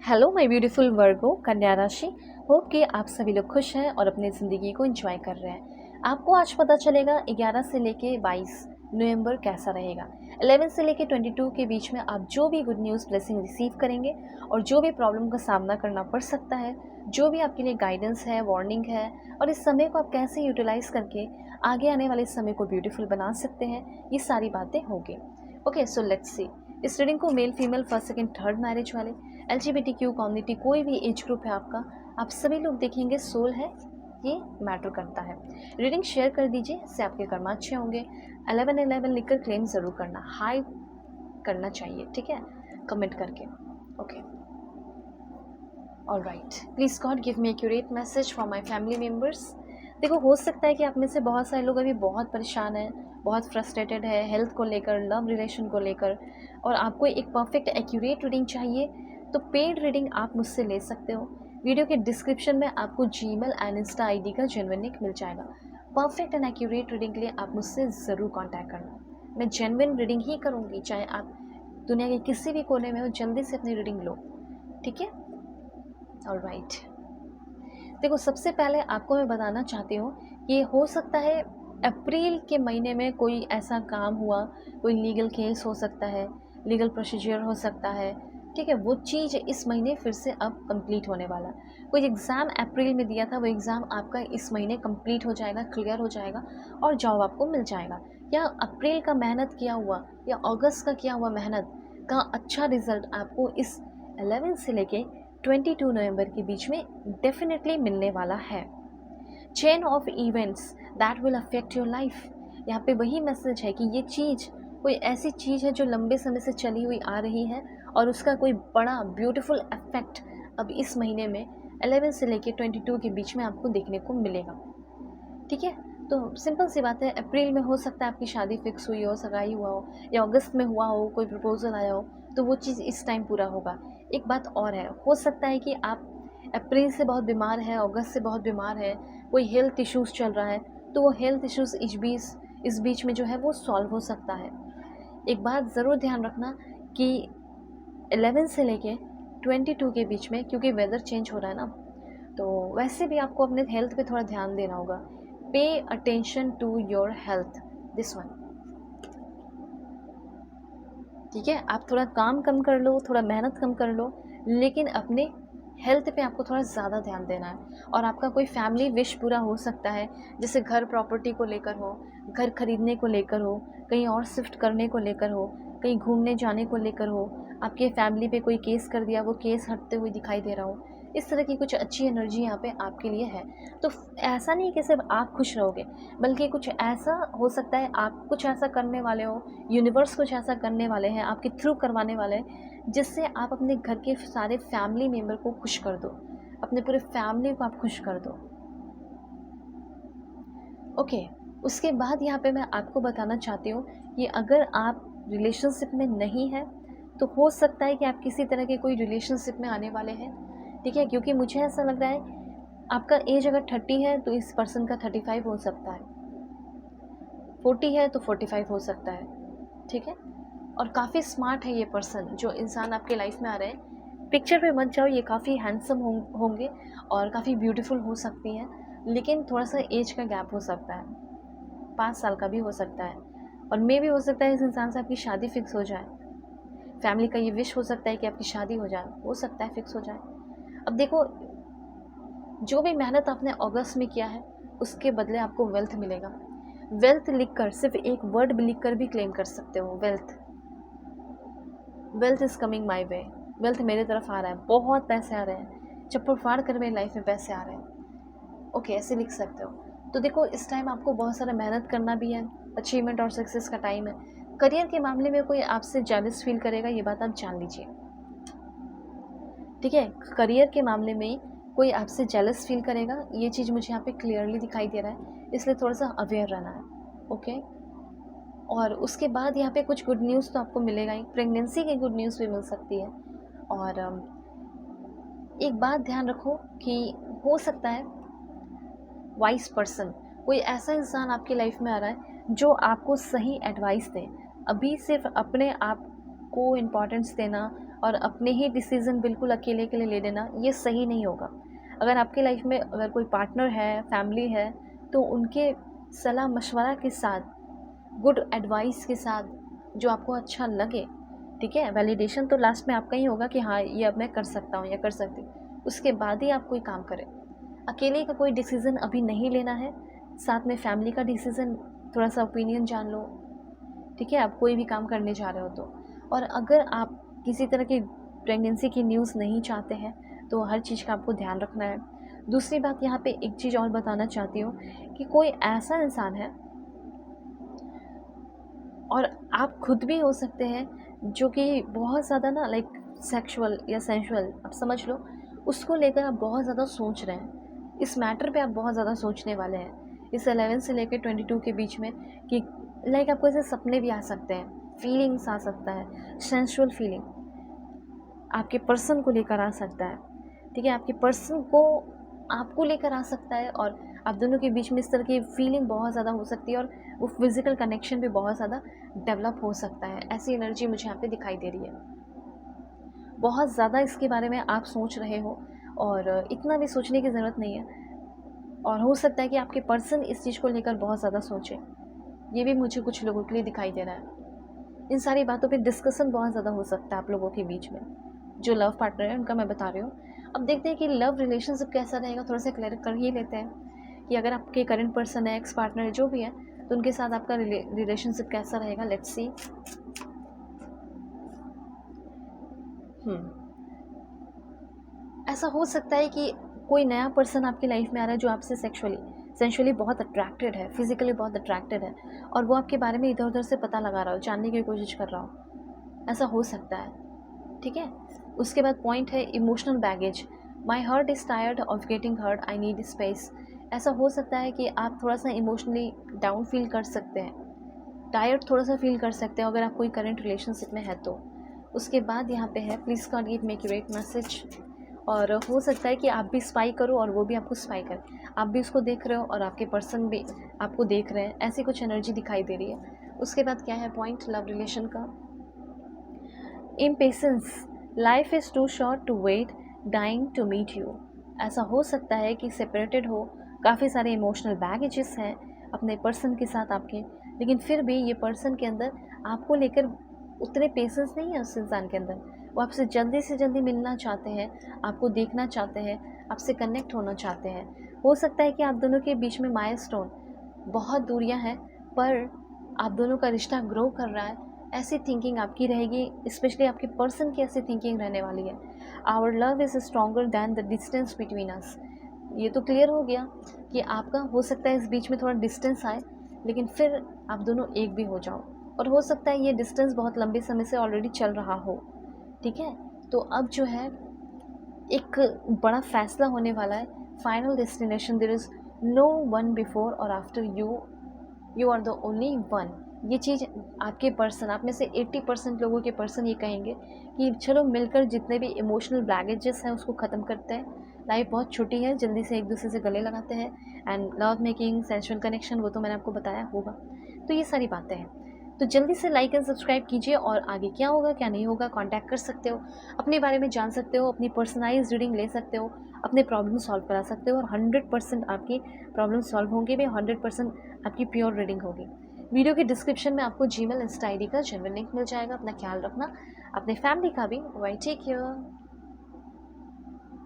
Hello my beautiful वर्गो कन्या राशि। Hope कि आप सभी लोग खुश हैं और अपनी ज़िंदगी को एंजॉय कर रहे हैं। आपको आज पता चलेगा 11 से लेके 22 नवंबर कैसा रहेगा। 11 से लेके 22 के बीच में आप जो भी गुड न्यूज़ ब्लेसिंग रिसीव करेंगे और जो भी प्रॉब्लम का सामना करना पड़ सकता है, जो भी आपके लिए गाइडेंस है, वार्निंग है और इस समय को आप कैसे यूटिलाइज़ करके आगे आने वाले समय को ब्यूटीफुल बना सकते हैं, ये सारी बातें होंगी। Okay, so let's see. इस रीडिंग को male, female, first, second, third marriage वाले, LGBTQ कम्युनिटी, कोई भी एज ग्रुप है आपका, आप सभी लोग देखेंगे सोल है, ये मैटर करता है। रीडिंग शेयर कर दीजिए, इससे आपके कर्म अच्छे होंगे। 1111 लिखकर क्लेम ज़रूर करना, हाई करना चाहिए, ठीक है, कमेंट करके। Okay, alright, please God give me accurate message for my family members. देखो, हो सकता है कि आप में से बहुत सारे लोग अभी बहुत परेशान हैं, बहुत फ्रस्ट्रेटेड है हेल्थ को लेकर, लव रिलेशन को लेकर, और आपको एक परफेक्ट एक्यूरेट रीडिंग चाहिए तो पेड रीडिंग आप मुझसे ले सकते हो। वीडियो के डिस्क्रिप्शन में आपको जीमेल एंड इंस्टा आईडी का जेन्युइन लिंक मिल जाएगा। परफेक्ट एंड एक्यूरेट रीडिंग के लिए आप मुझसे ज़रूर कांटेक्ट करना। मैं जेन्युइन रीडिंग ही करूँगी, चाहे आप दुनिया के किसी भी कोने में हो, जल्दी से अपनी रीडिंग लो, ठीक है। ऑलराइट, देखो, सबसे पहले आपको मैं बताना चाहती हूँ कि हो सकता है अप्रैल के महीने में कोई ऐसा काम हुआ, कोई लीगल केस हो सकता है, लीगल प्रोसीजर हो सकता है, ठीक है, वो चीज़ इस महीने फिर से अब कंप्लीट होने वाला है। कोई एग्ज़ाम अप्रैल में दिया था, वो एग्ज़ाम आपका इस महीने कंप्लीट हो जाएगा, क्लियर हो जाएगा और जॉब आपको मिल जाएगा। या अप्रैल का मेहनत किया हुआ या अगस्त का किया हुआ मेहनत का अच्छा रिजल्ट आपको इस 11 से लेके 22 नवंबर के बीच में डेफिनेटली मिलने वाला है। Chain of events that will affect your life, यहाँ पे वही मैसेज है कि ये चीज़ कोई ऐसी चीज़ है जो लंबे समय से चली हुई आ रही है और उसका कोई बड़ा ब्यूटीफुल इफेक्ट अब इस महीने में 11 से लेके 22 के बीच में आपको देखने को मिलेगा, ठीक है। तो सिंपल सी बात है, अप्रैल में हो सकता है आपकी शादी फिक्स हुई हो, सगाई हुआ हो, या अगस्त में हुआ हो, कोई प्रपोजल आया हो, तो वो चीज़ इस टाइम पूरा होगा। एक बात और है, हो सकता है कि आप अप्रैल से बहुत बीमार है, अगस्त से बहुत बीमार है, कोई हेल्थ इश्यूज़ चल रहा है, तो वो हेल्थ इश्यूज़ इस बीच में जो है वो सॉल्व हो सकता है। एक बात ज़रूर ध्यान रखना कि 11 से लेके 22 के बीच में, क्योंकि वेदर चेंज हो रहा है ना, तो वैसे भी आपको अपने हेल्थ पे थोड़ा ध्यान देना होगा। Pay attention to your health, this one, ठीक है। आप थोड़ा काम कम कर लो, थोड़ा मेहनत कम कर लो, लेकिन अपने हेल्थ पे आपको थोड़ा ज़्यादा ध्यान देना है। और आपका कोई फैमिली विश पूरा हो सकता है, जैसे घर प्रॉपर्टी को लेकर हो, घर खरीदने को लेकर हो, कहीं और शिफ्ट करने को लेकर हो, कहीं घूमने जाने को लेकर हो, आपके फैमिली पे कोई केस कर दिया, वो केस हटते हुए दिखाई दे रहा हो, इस तरह की कुछ अच्छी एनर्जी यहाँ पे आपके लिए है। तो ऐसा नहीं कि सिर्फ आप खुश रहोगे, बल्कि कुछ ऐसा हो सकता है, आप कुछ ऐसा करने वाले हो, यूनिवर्स कुछ ऐसा करने वाले हैं, आपके थ्रू करवाने वाले हैं, जिससे आप अपने घर के सारे फैमिली मेम्बर को खुश कर दो, अपने पूरे फैमिली को आप खुश कर दो। ओके, उसके बाद यहाँ पे मैं आपको बताना चाहती हूँ कि अगर आप रिलेशनशिप में नहीं हैं, तो हो सकता है कि आप किसी तरह के कोई रिलेशनशिप में आने वाले हैं, ठीक है। क्योंकि मुझे ऐसा लग रहा है आपका एज अगर 30 है तो इस पर्सन का 35 हो सकता है, 40 है तो 45 हो सकता है, ठीक है। और काफ़ी स्मार्ट है ये पर्सन, जो इंसान आपके लाइफ में आ रहे हैं। पिक्चर पे मत जाओ, ये काफ़ी हैंडसम होंगे और काफ़ी ब्यूटीफुल हो सकती हैं, लेकिन थोड़ा सा एज का गैप हो सकता है, 5 साल का भी हो सकता है। और मे भी हो सकता है इस इंसान से आपकी शादी फिक्स हो जाए, फैमिली का ये विश हो सकता है कि आपकी शादी हो जाए, हो सकता है फिक्स हो जाए। अब देखो, जो भी मेहनत आपने अगस्त में किया है, उसके बदले आपको वेल्थ मिलेगा। वेल्थ लिखकर, सिर्फ एक वर्ड भी लिखकर भी क्लेम कर सकते हो, wealth, wealth is coming my way, wealth मेरे तरफ आ रहा है, बहुत पैसे आ रहे हैं, चप्पल फाड़ कर मेरी लाइफ में पैसे आ रहे हैं। ओके, ऐसे लिख सकते हो। तो देखो, इस टाइम आपको बहुत सारा मेहनत करना भी है, अचीवमेंट और सक्सेस का टाइम है। करियर के मामले में कोई आपसे जेलस फील करेगा, ये बात आप जान लीजिए, ठीक है। करियर के मामले में कोई आपसे जेलस फील करेगा, ये चीज़ मुझे यहाँ पे क्लियरली दिखाई दे रहा है, इसलिए थोड़ा सा अवेयर रहना है, ओके। और उसके बाद यहाँ पे कुछ गुड न्यूज़ तो आपको मिलेगा ही, प्रेगनेंसी की गुड न्यूज़ भी मिल सकती है। और एक बात ध्यान रखो कि हो सकता है वाइस पर्सन, कोई ऐसा इंसान आपकी लाइफ में आ रहा है जो आपको सही एडवाइस दे। अभी सिर्फ अपने आप को इम्पोर्टेंस देना, और अपने ही डिसीज़न बिल्कुल अकेले के लिए ले लेना, ये सही नहीं होगा। अगर आपकी लाइफ में अगर कोई पार्टनर है, फैमिली है, तो उनके सलाह मशवरा के साथ, गुड एडवाइस के साथ, जो आपको अच्छा लगे, ठीक है, वैलिडेशन तो लास्ट में आपका ही होगा कि हाँ ये अब मैं कर सकता हूँ या कर सकती हूँ, उसके बाद ही आप कोई काम करें। अकेले का कोई डिसीज़न अभी नहीं लेना है, साथ में फैमिली का डिसीज़न, थोड़ा सा ओपिनियन जान लो, ठीक है, आप कोई भी काम करने जा रहे हो तो। और अगर आप किसी तरह की प्रेगनेंसी की न्यूज़ नहीं चाहते हैं तो हर चीज़ का आपको ध्यान रखना है। दूसरी बात यहाँ पे एक चीज़ और बताना चाहती हूँ कि कोई ऐसा इंसान है, और आप खुद भी हो सकते हैं, जो कि बहुत ज़्यादा ना लाइक सेक्सुअल या सेंसुअल आप समझ लो, उसको लेकर आप बहुत ज़्यादा सोच रहे हैं, इस मैटर पे आप बहुत ज़्यादा सोचने वाले हैं इस 11 से लेकर 22 के बीच में, कि लाइक आपको ऐसे सपने भी आ सकते हैं, फीलिंग्स आ सकता है, सेंसुअल फीलिंग आपके पर्सन को लेकर आ सकता है, ठीक है, आपके पर्सन को आपको लेकर आ सकता है, और आप दोनों के बीच में इस तरह की फीलिंग बहुत ज़्यादा हो सकती है, और वो फिज़िकल कनेक्शन भी बहुत ज़्यादा डेवलप हो सकता है। ऐसी एनर्जी मुझे यहाँ पे दिखाई दे रही है। बहुत ज़्यादा इसके बारे में आप सोच रहे हो, और इतना भी सोचने की ज़रूरत नहीं है, और हो सकता है कि आपके पर्सन इस चीज़ को लेकर बहुत ज़्यादा सोचें। ये भी मुझे कुछ लोगों के लिए दिखाई दे रहा है। इन सारी बातों पे डिस्कशन बहुत ज़्यादा हो सकता है आप लोगों के बीच में, जो लव पार्टनर है उनका मैं बता रही हूँ। अब देखते हैं कि लव रिलेशनशिप कैसा रहेगा, थोड़ा सा क्लियर कर ही लेते हैं कि अगर आपके करंट पर्सन है, एक्स पार्टनर है, जो भी है, तो उनके साथ आपका रिलेशनशिप कैसा रहेगा। Let's see. ऐसा हो सकता है कि कोई नया पर्सन आपकी लाइफ में आ रहा है जो आपसे सेंशुअली बहुत अट्रैक्टेड है, फिजिकली बहुत अट्रैक्टेड है, और वो आपके बारे में इधर उधर से पता लगा रहा हो, जानने की कोशिश कर रहा हो, ऐसा हो सकता है, ठीक है। उसके बाद पॉइंट है emotional baggage. My heart is tired of getting hurt, I need space. ऐसा हो सकता है कि आप थोड़ा सा इमोशनली डाउन फील कर सकते हैं, टायर्ड थोड़ा सा फील कर सकते हैं अगर आप कोई करंट रिलेशनशिप में है तो। उसके बाद यहाँ पे है please God give me accurate message, और हो सकता है कि आप भी स्पाई करो और वो भी आपको स्पाई करे, आप भी उसको देख रहे हो और आपके पर्सन भी आपको देख रहे हैं, ऐसी कुछ एनर्जी दिखाई दे रही है। उसके बाद क्या है पॉइंट लव रिलेशन का, impatience, life is too short to wait, dying to meet you. ऐसा हो सकता है कि सेपरेटेड हो, काफ़ी सारे इमोशनल बैगेजेस हैं अपने पर्सन के साथ आपके, लेकिन फिर भी ये पर्सन के अंदर आपको लेकर उतने पेशेंस नहीं है उस इंसान के अंदर, वो आपसे जल्दी से जल्दी मिलना चाहते हैं, आपको देखना चाहते हैं, आपसे कनेक्ट होना चाहते हैं। हो सकता है कि आप दोनों के बीच में माइलस्टोन, बहुत दूरियां हैं, पर आप दोनों का रिश्ता ग्रो कर रहा है, ऐसी थिंकिंग आपकी रहेगी, स्पेशली आपके पर्सन की ऐसी थिंकिंग रहने वाली है। Our love is stronger than the distance between us. ये तो क्लियर हो गया कि आपका हो सकता है इस बीच में थोड़ा डिस्टेंस आए, लेकिन फिर आप दोनों एक भी हो जाओ, और हो सकता है ये डिस्टेंस बहुत लंबे समय से ऑलरेडी चल रहा हो, ठीक है। तो अब जो है एक बड़ा फैसला होने वाला है, final destination, there is no one before और after you, you are the only one. ये चीज़ आपके पर्सन, आप में से 80% लोगों के पर्सन ये कहेंगे कि चलो मिलकर जितने भी इमोशनल बैगेजेस हैं उसको ख़त्म करते हैं, लाइफ बहुत छोटी है, जल्दी से एक दूसरे से गले लगाते हैं, and love making, sensual connection, वो तो मैंने आपको बताया होगा। तो ये सारी बातें हैं, तो जल्दी से लाइक एंड सब्सक्राइब कीजिए, और आगे क्या होगा क्या नहीं होगा कांटेक्ट कर सकते हो, अपने बारे में जान सकते हो, अपनी पर्सनलाइज्ड रीडिंग ले सकते हो, अपने प्रॉब्लम सॉल्व करा सकते हो, और 100% आपकी प्रॉब्लम सॉल्व होंगे भी, 100% आपकी प्योर रीडिंग होगी। वीडियो के डिस्क्रिप्शन में आपको जीमेल इंस्टा आईडी का जेन्युइन लिंक मिल जाएगा। अपना ख्याल रखना, अपने फैमिली का भी। Bye, take care.